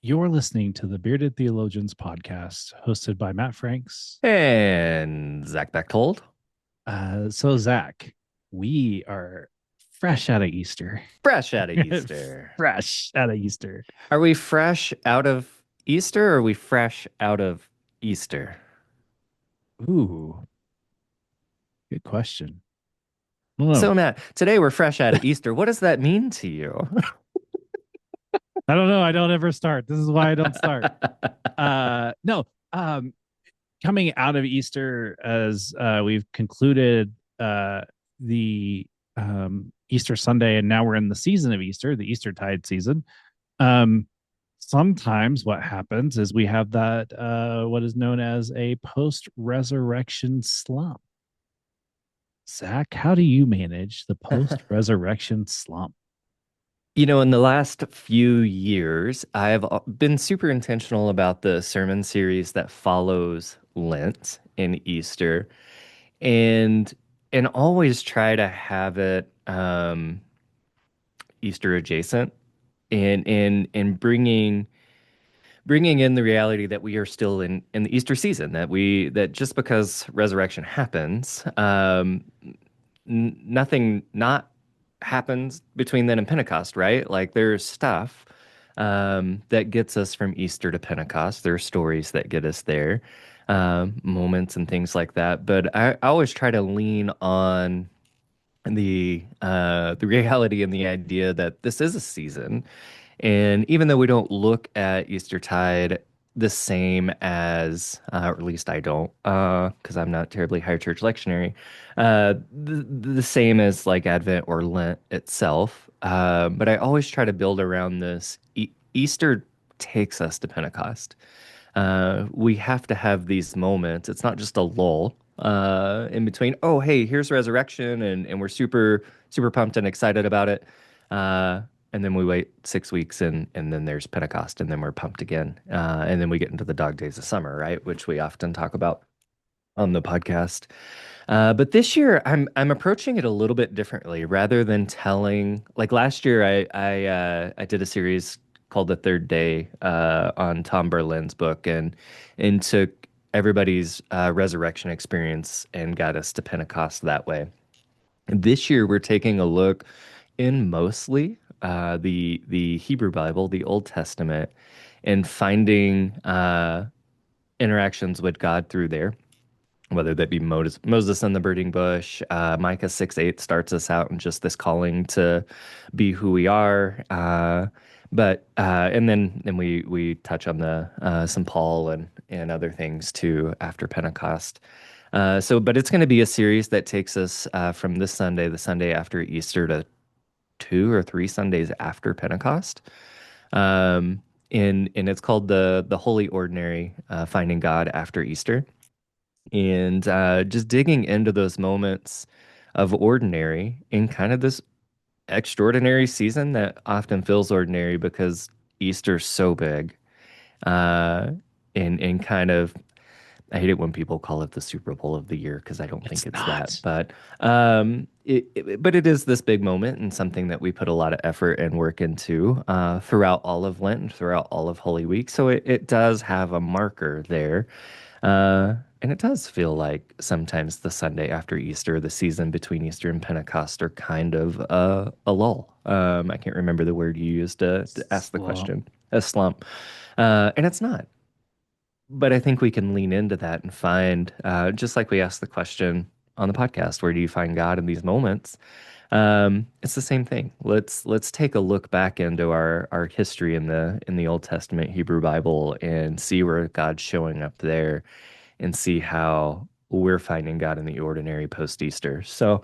You're listening to the Bearded Theologians podcast, hosted by Matt Franks. And Zach Bechtold. So, Zach, we are fresh out of Easter. Fresh out of Easter. Fresh out of Easter. Are we fresh out of Easter or are we fresh out of Easter? Ooh, good question. I don't know. So, Matt, today we're fresh out of Easter. What does that mean to you? I don't know. I don't ever start. This is why I don't start. No. Coming out of Easter, as we've concluded the Easter Sunday, and now we're in the season of Easter, the Eastertide season. Um, Sometimes what happens is we have that what is known as a post-resurrection slump. Zach, how do you manage the post-resurrection slump? In the last few years, I've been super intentional about the sermon series that follows Lent and Easter, and and always try to have it Easter adjacent, and bringing in the reality that we are still in the Easter season, that just because resurrection happens, nothing not happens between then and Pentecost, right? Like there's stuff that gets us from Easter to Pentecost. There are stories that get us there, moments and things like that. But I always try to lean on the reality and the idea that this is a season, and even though we don't look at Eastertide the same as, or at least I don't, because I'm not terribly high church lectionary, the same as like Advent or Lent itself. But I always try to build around this. Easter takes us to Pentecost. We have to have these moments. It's not just a lull in between. Oh, hey, here's resurrection, and we're super pumped and excited about it. And then we wait 6 weeks, and then there's Pentecost, and then we're pumped again. And then we get into the dog days of summer, right? Which we often talk about on the podcast. But this year, I'm approaching it a little bit differently. Rather than telling, like last year, I did a series called The Third Day on Tom Berlin's book, and took everybody's resurrection experience and got us to Pentecost that way. This year, we're taking a look in mostly the Hebrew Bible, the Old Testament, and finding interactions with God through there, whether that be Moses and the burning bush. Micah 6:8 starts us out in just this calling to be who we are. And then we touch on the some Paul and other things too after Pentecost. But it's going to be a series that takes us from this Sunday, the Sunday after Easter, to 2 or 3 Sundays after Pentecost. Um, and it's called the Holy Ordinary, Finding God After Easter, and just digging into those moments of ordinary in kind of this extraordinary season that often feels ordinary because Easter's so big. Uh, and kind of, I hate it when people call it the Super Bowl of the year because I don't think It's it's that. not. But it is this big moment and something that we put a lot of effort and work into throughout all of Lent and throughout all of Holy Week. So it does have a marker there. And it does feel like sometimes the Sunday after Easter, the season between Easter and Pentecost, are kind of a lull. I can't remember the word you used to ask the Slump. question, a slump. And it's not. But I think we can lean into that and find, just like we asked the question on the podcast, where do you find God in these moments? It's the same thing. Let's take a look back into our history in the Old Testament Hebrew Bible and see where God's showing up there, and see how we're finding God in the ordinary post Easter. So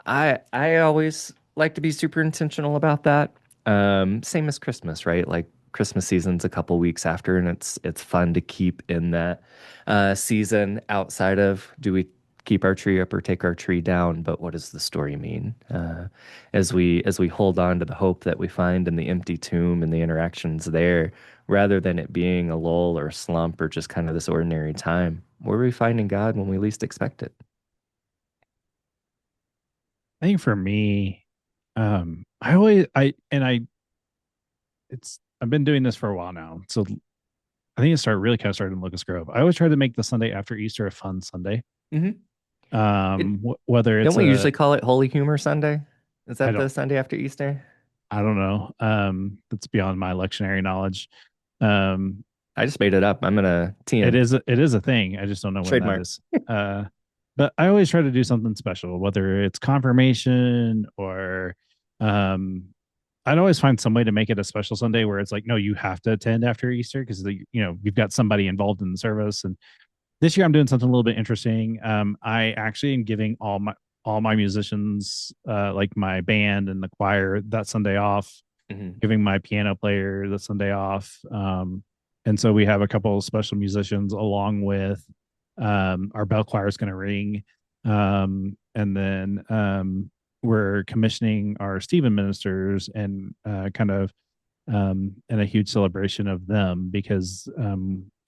I always like to be super intentional about that. Same as Christmas, right? Like Christmas season's a couple weeks after, and it's fun to keep in that season outside of, do we keep our tree up or take our tree down? But what does the story mean? As we hold on to the hope that we find in the empty tomb and the interactions there, rather than it being a lull or a slump or just kind of this ordinary time, where are we finding God when we least expect it? I think for me, I always I and I it's I've been doing this for a while now. So I think it started really kind of started in Locust Grove. I always try to make the Sunday after Easter a fun Sunday. Hmm. It, Whether don't it's we usually call it Holy Humor Sunday? Is I that the don't, Sunday after Easter? I don't know. That's beyond my lectionary knowledge. Um, I just made it up. I'm gonna TM it is a thing. I just don't know when that trademark. is. But I always try to do something special, whether it's confirmation or, um, I'd always find some way to make it a special Sunday where it's like, no, you have to attend after Easter because you've got somebody involved in the service. And this year I'm doing something a little bit interesting. I actually am giving all my musicians, like my band and the choir, that Sunday off, Hmm. giving my piano player the Sunday off. And so we have a couple of special musicians along with, our bell choir is going to ring. And then, we're commissioning our Stephen ministers and, kind of, and a huge celebration of them because,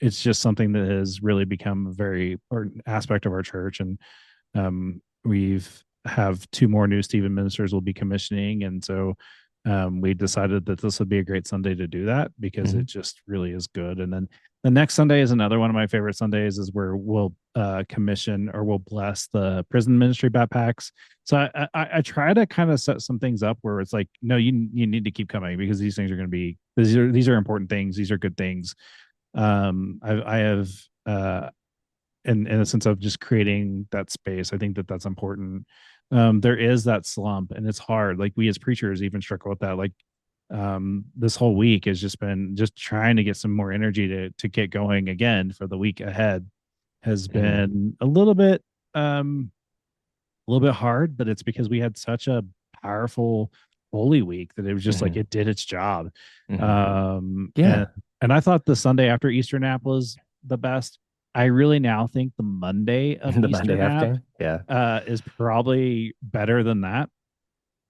it's just something that has really become a very important aspect of our church. And, we've have two more new Stephen ministers will be commissioning, and so, we decided that this would be a great Sunday to do that because Hmm. it just really is good. And then the next Sunday is another one of my favorite Sundays, is where we'll, commission or we'll bless the prison ministry backpacks. So I try to kind of set some things up where it's like, no, you need to keep coming because these things are going to be these are important things. These are good things. I have, in a sense of just creating that space. I think that that's important. There is that slump, and it's hard. Like we as preachers even struggle with that. Like, this whole week has just been just trying to get some more energy to get going again for the week ahead has Hmm. been a little bit hard, but it's because we had such a powerful Holy Week that it was just like Hmm. it did its job. Hmm. Um, and Yeah. and I thought the Sunday after Easter nap was the best. I really now think the Monday of The Easter Monday nap, after. Yeah. is probably better than that.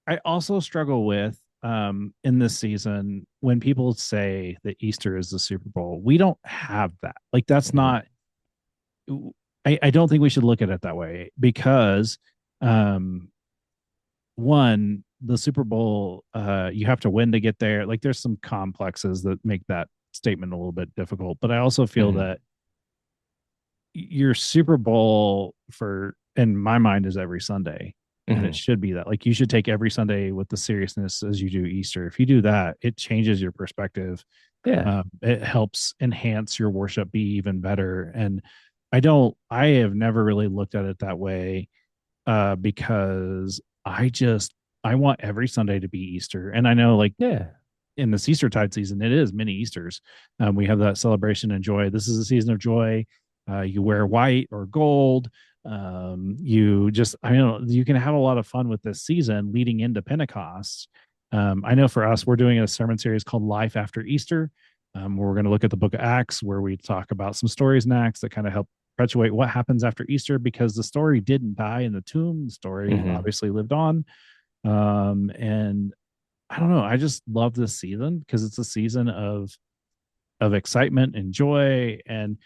I also struggle with, in this season when people say that Easter is the Super Bowl. We don't have that. Like that's Hmm. not. I don't think we should look at it that way because, um, one, the Super Bowl, you have to win to get there. Like there's some complexes that make that statement a little bit difficult. But I also feel Hmm. that your Super Bowl for in my mind is every Sunday. And it Hmm. should be that. Like you should take every Sunday with the seriousness as you do Easter. If you do that, it changes your perspective. Yeah. It helps enhance your worship be even better. And I have never really looked at it that way, because I want every Sunday to be Easter. And I know like Yeah. in this Eastertide season, it is many Easters. We have that celebration and joy. This is a season of joy. You wear white or gold. You just, I know you can have a lot of fun with this season leading into Pentecost. I know for us, we're doing a sermon series called Life After Easter. Where we're going to look at the book of Acts, where we talk about some stories in Acts that kind of help perpetuate what happens after Easter, because the story didn't die in the tomb. The story Hmm. obviously lived on. And I don't know. I just love this season because it's a season of excitement and joy, and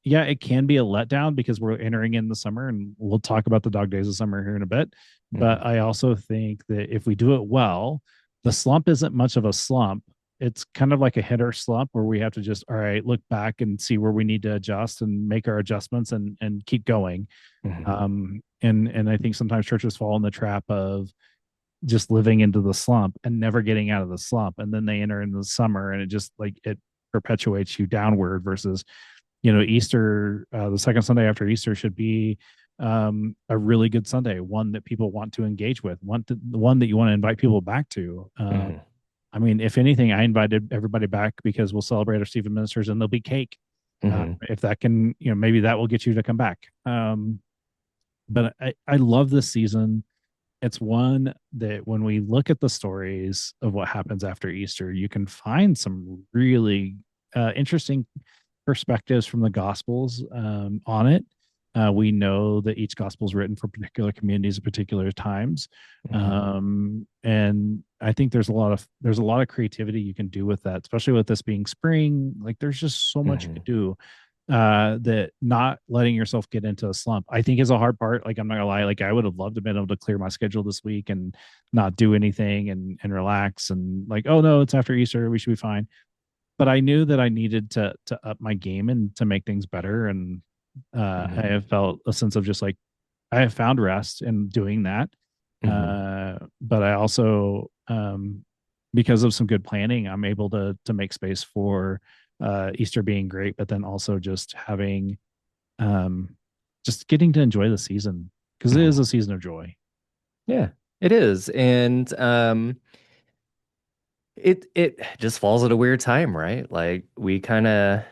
yeah, it can be a letdown because we're entering in the summer, and we'll talk about the dog days of summer here in a bit. Hmm. But I also think that if we do it well, the slump isn't much of a slump. It's kind of like a hitter slump where we have to just, all right, look back and see where we need to adjust and make our adjustments and keep going. Hmm. And I think sometimes churches fall in the trap of just living into the slump and never getting out of the slump, and then they enter into the summer and it just like it perpetuates you downward. Versus, Easter, the second Sunday after Easter should be, a really good Sunday, one that people want to engage with, one that you want to invite people back to. Hmm. I mean, if anything, I invited everybody back because we'll celebrate our Stephen ministers and there'll be cake. Hmm. If that can, maybe that will get you to come back. But I love this season. It's one that when we look at the stories of what happens after Easter, you can find some really, interesting perspectives from the Gospels, on it. We know that each gospel is written for particular communities at particular times, Hmm. and I think there's a lot of creativity you can do with that, especially with this being spring. Like there's just so much you Hmm. could do. that not letting yourself get into a slump, I think, is a hard part. Like, I'm not gonna lie, like I would have loved to have been able to clear my schedule this week and not do anything and relax and like, oh no, it's after Easter, we should be fine. But I knew that I needed to up my game and to make things better. And I Hmm. have felt a sense of just like I have found rest in doing that. Hmm. But I also, because of some good planning, I'm able to make space for Easter being great, but then also just having, um, just getting to enjoy the season because it is Hmm. a season of joy. Yeah, it is. And it just falls at a weird time, right? Like we kind of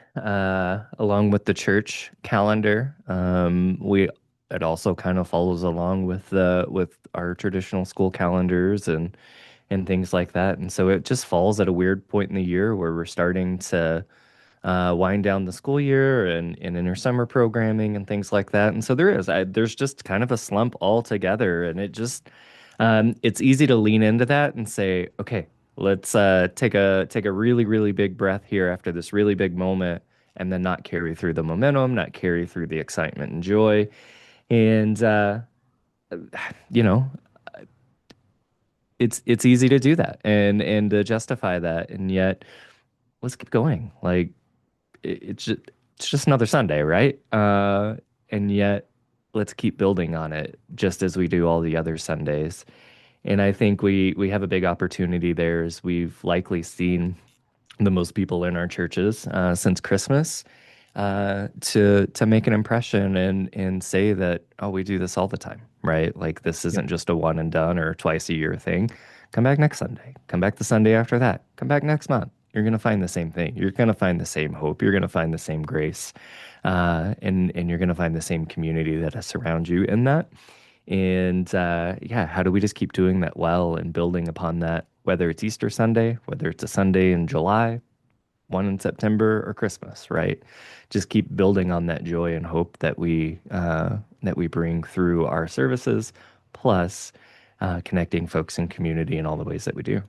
along with the church calendar, we it also kind of follows along with our traditional school calendars and things like that. And so it just falls at a weird point in the year where we're starting to wind down the school year and enter summer programming and things like that. And so there's just kind of a slump altogether, and it's easy to lean into that and say, okay, let's take a really really big breath here after this really big moment, and then not carry through the momentum, not carry through the excitement and joy, and you know. It's easy to do that and to justify that, and yet let's keep going. Like it's just another Sunday, right? And yet let's keep building on it just as we do all the other Sundays. And I think we have a big opportunity there as we've likely seen the most people in our churches since Christmas to make an impression and say that, oh, we do this all the time, right? Like this Yep. isn't just a one and done or twice a year thing. Come back next Sunday. Come back the Sunday after that. Come back next month. You're gonna find the same thing. You're gonna find the same hope. You're gonna find the same grace, and you're gonna find the same community that surrounds you in that. And yeah, how do we just keep doing that well and building upon that? Whether it's Easter Sunday, whether it's a Sunday in July, one in September, or Christmas, right? Just keep building on that joy and hope that we bring through our services, plus connecting folks in community in all the ways that we do.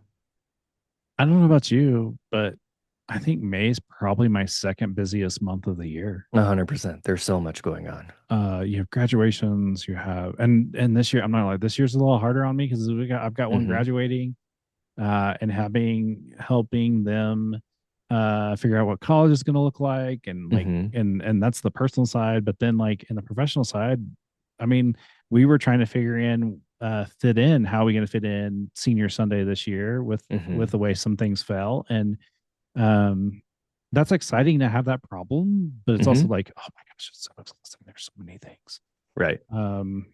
I don't know about you, but I think May is probably my second busiest month of the year. 100%. There's so much going on. You have graduations, you have, and this year, I'm not like, this year's a little harder on me because I've got one Hmm. graduating, and helping them figure out what college is going to look like, and like, Hmm. and that's the personal side. But then like in the professional side, I mean, we were trying to figure in, fit in, how are we going to fit in senior Sunday this year with Hmm. the way some things fell. And um that's exciting to have that problem, but it's also Hmm. like, oh my gosh, it's so exhausting. There's so many things. Right. um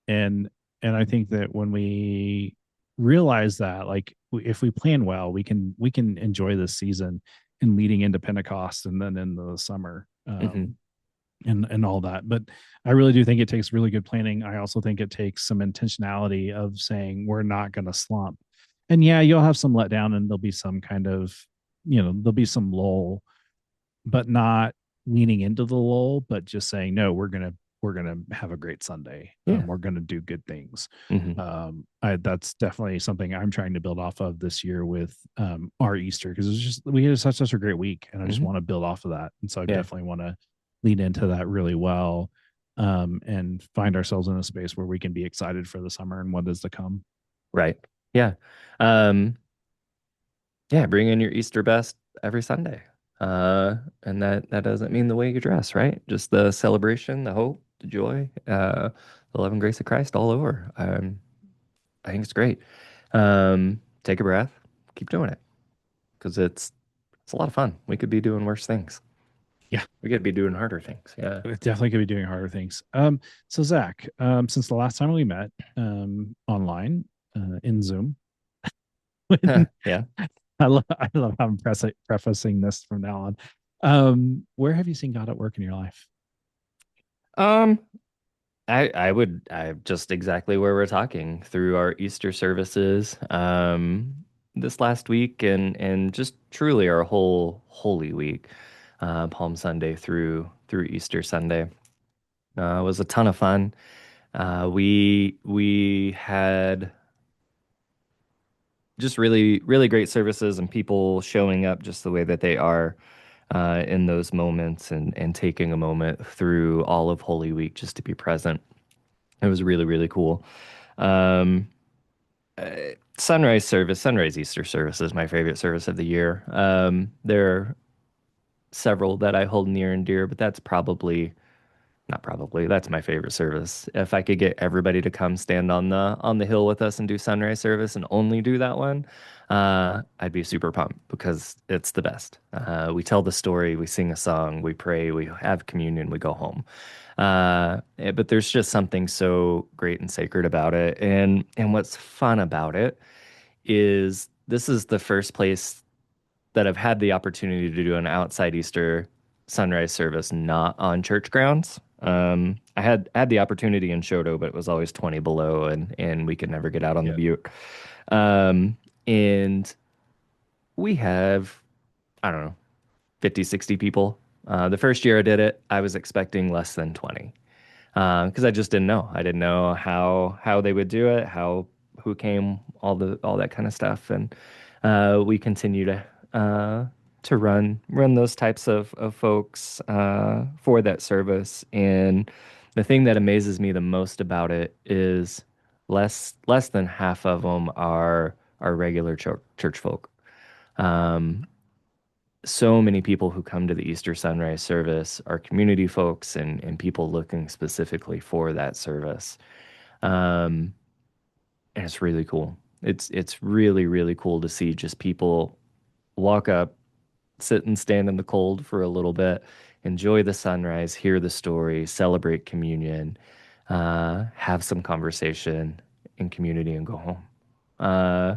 and I think that when we realize that, like, if we plan well, we can enjoy this season and leading into Pentecost and then in the summer, Hmm. and all that. But I really do think it takes really good planning. I also think it takes some intentionality of saying we're not going to slump. And yeah, you'll have some letdown and there'll be some kind of, there'll be some lull, but not leaning into the lull, but just saying, no, we're gonna have a great Sunday. Yeah. We're gonna do good things. Hmm. That's definitely something I'm trying to build off of this year with our Easter, because it's just, we had such a great week, and I just Hmm. want to build off of that. And so I Yeah. definitely want to lean into that really well, and find ourselves in a space where we can be excited for the summer and what is to come. Right. Yeah. Um, Yeah, bring in your Easter best every Sunday. And that doesn't mean the way you dress, right? Just the celebration, the hope, the joy, the love and grace of Christ all over. I think it's great. Take a breath, keep doing it because it's a lot of fun. We could be doing worse things. Yeah, We could be doing harder things. Yeah. it definitely could be doing harder things. So Zach, since the last time we met, online, in Zoom, when Yeah. I love how I'm prefacing this from now on. Where have you seen God at work in your life? Um, I just exactly where we're talking through our Easter services this last week and just truly our whole Holy Week, Palm Sunday through Easter Sunday. Was a ton of fun. We had just really really great services and people showing up just the way that they are. in those moments and taking a moment through all of Holy Week just to be present. It was really, really cool. Um, Sunrise service, sunrise Easter service is my favorite service of the year. There are several that I hold near and dear, but that's probably not probably. That's my favorite service. If I could get everybody to come stand on the hill with us and do sunrise service and only do that one, I'd be super pumped because it's the best. We tell the story, we sing a song, we pray, we have communion, we go home. But there's just something so great and sacred about it. And what's fun about it is this is the first place that I've had the opportunity to do an outside Easter sunrise service not on church grounds. I had the opportunity in Shoto, but it was always 20 below and we could never get out on the Yeah. butte. And we have, I don't know, 50, 60 people. The first year I did it, I was expecting less than 20 because I just didn't know. I didn't know how they would do it, who came, all that kind of stuff, and we continue to run those types of folks for that service. And the thing that amazes me the most about it is less than half of them are regular church folk. Um, so many people who come to the Easter sunrise service are community folks and people looking specifically for that service. Um, and it's really cool. It's really, really cool to see just people walk up, sit and stand in the cold for a little bit, enjoy the sunrise, hear the story, celebrate communion, have some conversation in community and go home. Uh,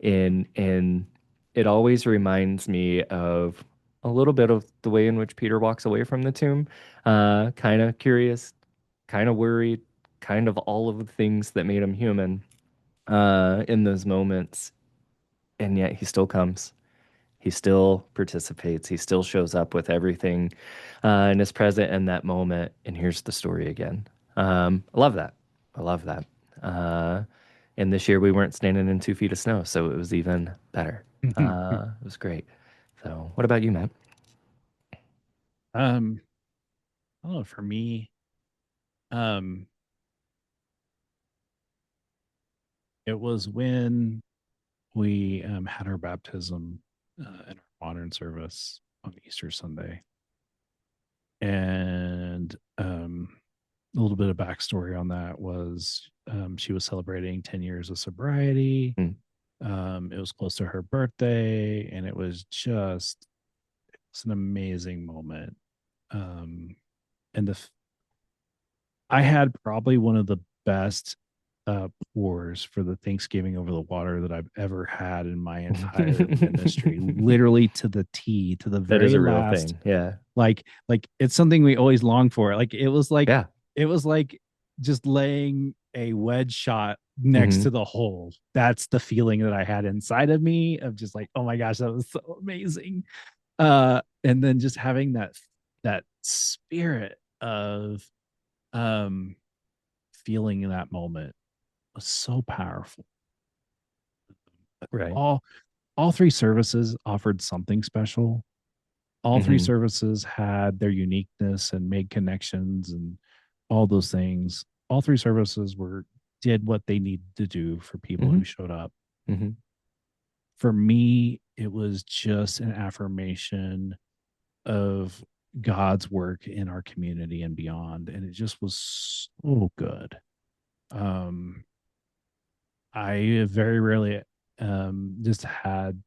and it always reminds me of a little bit of the way in which Peter walks away from the tomb, kind of curious, kind of worried, kind of all of the things that made him human, in those moments, and yet he still comes. He still participates. He still shows up with everything, and is present in that moment. And here's the story again. I love that. I love that. Uh, and this year we weren't standing in 2 feet of snow, so it was even better. It was great. So, what about you, Matt? um, I don't know. For me, um, it was when we had our baptism in our modern service on Easter Sunday, and a little bit of backstory on that was she was celebrating 10 years of sobriety. Mm, It was close to her birthday, and it's an amazing moment. Um, and I had probably one of the best pours for the Thanksgiving over the water that I've ever had in my entire ministry, literally to the T, to the that is very a real last. thing. Yeah. Like it's something we always long for. Yeah. It was like just laying a wedge shot next Hmm. to the hole. That's the feeling that I had inside of me of just like, oh my gosh, that was so amazing. And then just having that spirit of um feeling in that moment was so powerful. Right. All all three services offered something special. All three Hmm. services had their uniqueness and made connections and all those things. All three services were did what they needed to do for people Hmm. who showed up. Hmm. For me, it was just an affirmation of God's work in our community and beyond. And it just was so good. Um, I very rarely just had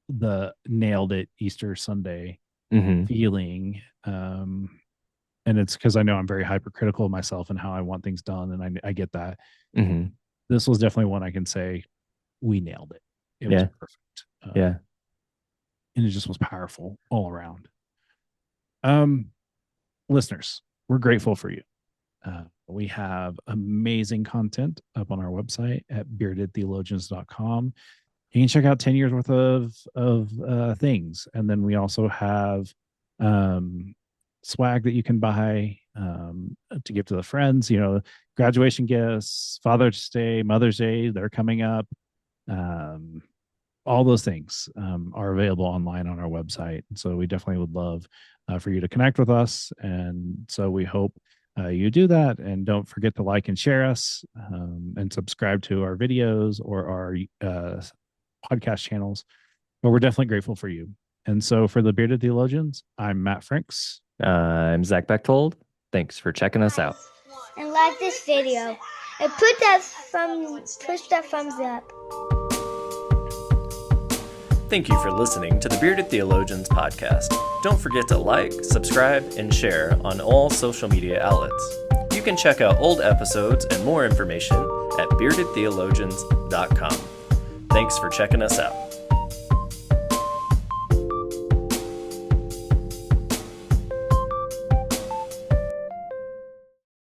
the nailed it Easter Sunday Hmm. feeling. And it's because I know I'm very hypercritical of myself and how I want things done. And I get that. Hmm. This was definitely one I can say we nailed it. It was Yeah. perfect. Yeah. And it just was powerful all around. Um, Listeners, we're grateful for you. We have amazing content up on our website at beardedtheologians.com. You can check out 10 years worth of things. And then we also have um, swag that you can buy to give to the friends, graduation gifts, Father's Day, Mother's Day, they're coming up. Um, all those things are available online on our website. So we definitely would love for you to connect with us. And so we hope you do that. And don't forget to like and share us and subscribe to our videos or our podcast channels. But we're definitely grateful for you. And so for the Bearded Theologians, I'm Matt Franks. I'm Zach Bechtold. Thanks for checking us out. And like this video. And push that thumbs up. Thank you for listening to the Bearded Theologians podcast. Don't forget to like, subscribe, and share on all social media outlets. You can check out old episodes and more information at beardedtheologians.com. Thanks for checking us out.